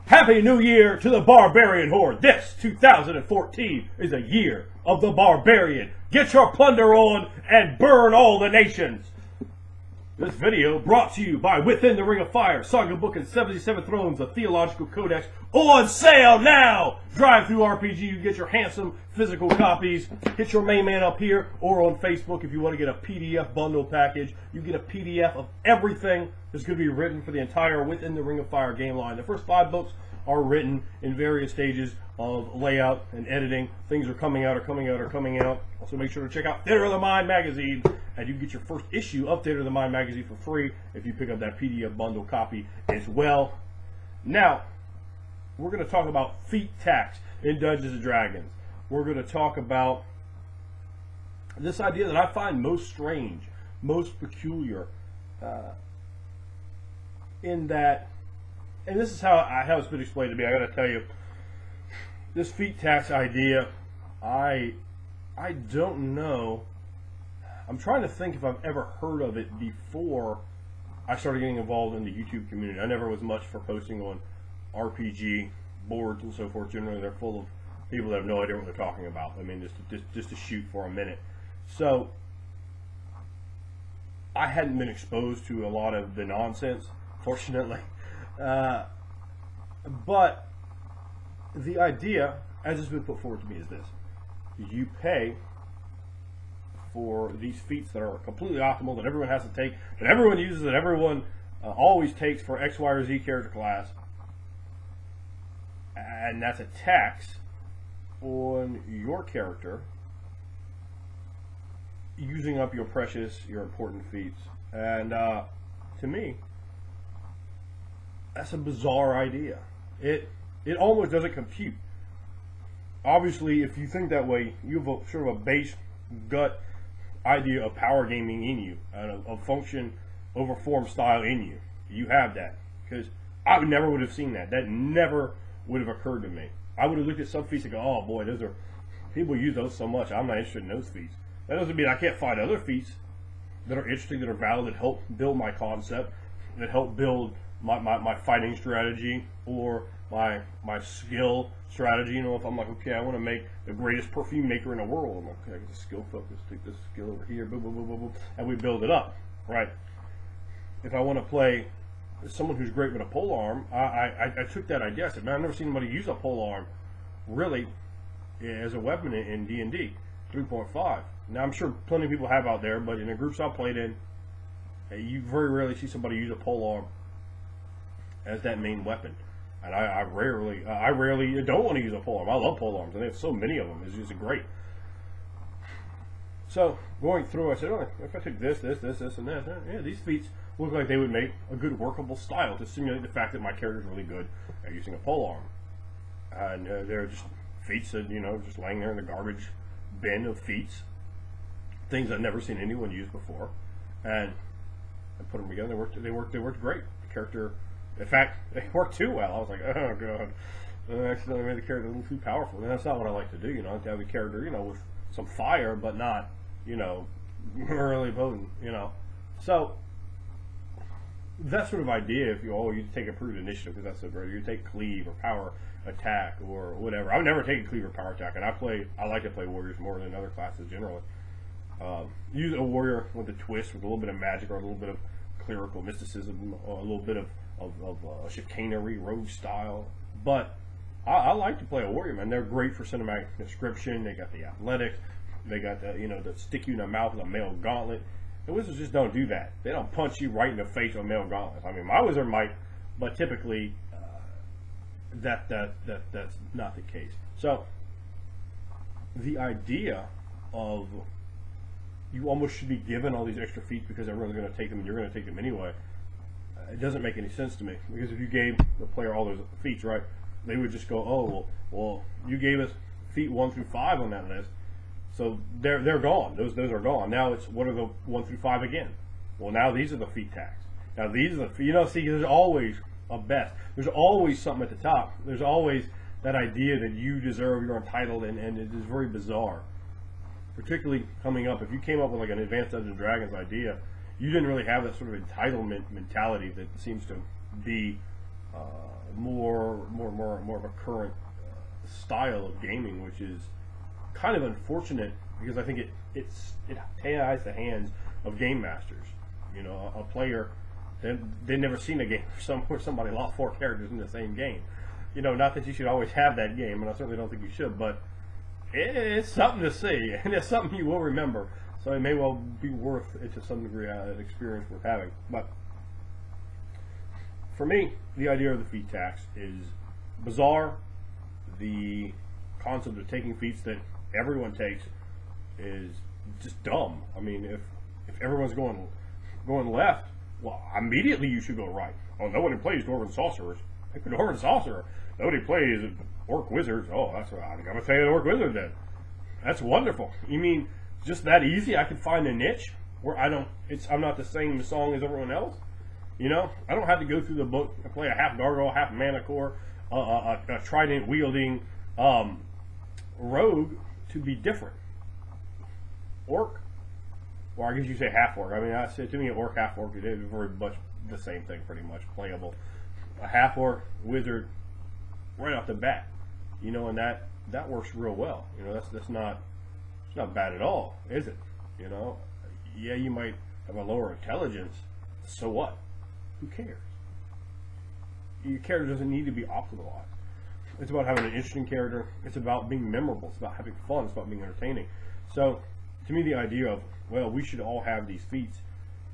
Happy New Year to the Barbarian Horde. This 2014 is a year of the Barbarian. Get your plunder on and burn all the nations. This video brought to you by Within the Ring of Fire, Saga Book and 77 Thrones, a theological codex, on sale now! Drive through RPG, you get your handsome physical copies. Hit your main man up here or on Facebook if you want to get a PDF bundle package. You get a PDF of everything that's going to be written for the entire Within the Ring of Fire game line. The first 5 books are written in various stages of layout and editing. Things are coming out. Also make sure to check out Theater of the Mind magazine, and you can get your first issue of Theater of the Mind magazine for free if you pick up that PDF bundle copy as well. Now, we're going to talk about feat tax in Dungeons & Dragons. We're going to talk about this idea that I find most strange, most peculiar, in that, and this is how it's been explained to me. I got to tell you, this feat tax idea, I don't know. I'm trying to think if I've ever heard of it before I started getting involved in the YouTube community. I never was much for posting on RPG boards and so forth. Generally, they're full of people that have no idea what they're talking about. I mean, just to shoot for a minute. So I hadn't been exposed to a lot of the nonsense, fortunately. But the idea, as it's been put forward to me, is this: you pay for these feats that are completely optimal, that everyone has to take, that everyone uses, that everyone always takes for X, Y, or Z character class, and that's a tax on your character using up your precious, your important feats. And to me, that's a bizarre idea. It almost doesn't compute. Obviously, if you think that way, you have a sort of a base gut idea of power gaming in you, and a function over form style in you. You have that, because I never would have seen that. That never would have occurred to me. I would have looked at some feats and go, "Oh boy, those are people use those so much. I'm not interested in those feats." That doesn't mean I can't find other feats that are interesting, that are valid, that help build my concept, that help build my fighting strategy or my skill strategy. You know, if I'm like, okay, I want to make the greatest perfume maker in the world, I'm like, okay, I get the skill focus, take this skill over here, boom, boom, boom, boom, boom, and we build it up, right? If I want to play someone who's great with a polearm, I took that idea. I said, man, I've never seen anybody use a polearm really as a weapon in D&D 3.5. Now, I'm sure plenty of people have out there, but in the groups I've played in, you very rarely see somebody use a polearm as that main weapon. And I rarely don't want to use a polearm. I love polearms, and they have so many of them. It's just great. So going through, I said, oh, if I took this, and this, yeah, these feats look like they would make a good workable style to simulate the fact that my character is really good at using a polearm. And they're just feats that, you know, just laying there in the garbage bin of feats, things I've never seen anyone use before, and I put them together. They worked great. The character, in fact, they worked too well. I was like, oh god, I accidentally made the character a little too powerful. And that's not what I like to do. You know, I like to have a character, you know, with some fire, but not, you know, really potent. You know, so that sort of idea. If you take improved initiative, because that's so great. You take cleave or power attack or whatever. I've never taken cleave or power attack, and I like to play warriors more than other classes generally. Use a warrior with a twist, with a little bit of magic or a little bit of clerical mysticism, or a little bit of chicanery, rogue style. But I like to play a warrior, man. They're great for cinematic description. They got the athletics. They got the, you know, the stick you in the mouth with a mail gauntlet. The wizards just don't do that. They don't punch you right in the face with a mail gauntlet. I mean, my wizard might, but typically that's not the case. So the idea of you almost should be given all these extra feats because everyone's going to take them and you're going to take them anyway, it doesn't make any sense to me. Because if you gave the player all those feats, right, they would just go, oh, well, you gave us feat 1 through 5 on that list, so they're gone. Those are gone. Now it's, what are the 1 through 5 again? Well, now these are the feat tax. Now these are the, you know, see, there's always a best. There's always something at the top. There's always that idea that you deserve, you're entitled, and it is very bizarre. Particularly coming up, if you came up with like an advanced Dungeons & Dragons idea, you didn't really have that sort of entitlement mentality that seems to be more of a current style of gaming, which is kind of unfortunate because I think it ties the hands of game masters. You know, a player they've never seen a game where somebody lost 4 characters in the same game. You know, not that you should always have that game, and I certainly don't think you should, but it's something to see, and it's something you will remember. So it may well be worth it to some degree, an experience worth having. But for me, the idea of the feat tax is bizarre. The concept of taking feats that everyone takes is just dumb. I mean, if everyone's going left, well, immediately you should go right. Oh, nobody plays Dwarven Sorcerers. Pick a Dwarven Sorcerer. Nobody plays Orc Wizards. Oh, that's what I'm gonna say an Orc Wizard then. That's wonderful. You mean just that easy? I can find a niche where I'm not the same song as everyone else. You know, I don't have to go through the book and play a half gargoyle, half mana core, a trident wielding rogue to be different. Orc, well, I guess you say half orc. I mean, I said to me, orc, half orc, it is very much the same thing, pretty much playable. A half orc wizard, right off the bat, you know, and that works real well. You know, it's not bad at all, is it? You know, yeah, you might have a lower intelligence. So what? Who cares? Your character doesn't need to be optimized. It's about having an interesting character. It's about being memorable. It's about having fun. It's about being entertaining. So, to me, the idea of, well, we should all have these feats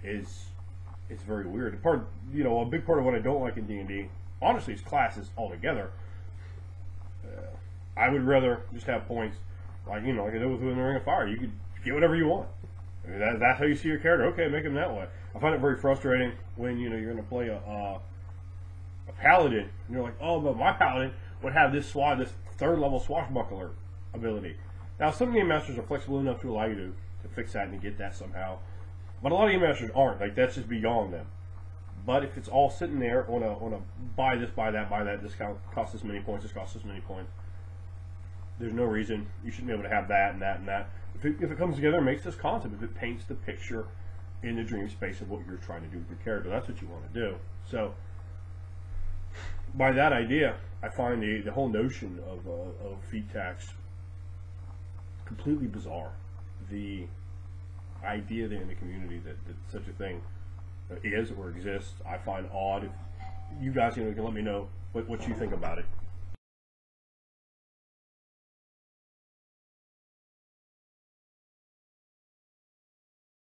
it's very weird. A big part of what I don't like in D&D, honestly, is classes altogether. I would rather just have points, like I did with the Ring of Fire. You could get whatever you want. I mean, that's how you see your character. Okay, make them that way. I find it very frustrating when you're going to play a paladin, and you're like, oh, but my paladin would have this 3rd level swashbuckler ability. Now, some game masters are flexible enough to allow you to fix that and to get that somehow, but a lot of game masters aren't. Like, that's just beyond them. But if it's all sitting there on a buy this, buy that, discount costs this many points, this costs this many points, there's no reason you shouldn't be able to have that and that and that. If it comes together and makes this concept, if it paints the picture in the dream space of what you're trying to do with your character, that's what you want to do. So, by that idea, I find the whole notion of feat tax completely bizarre. The idea that in the community that such a thing is or exists, I find odd. If you guys can let me know what you think about it.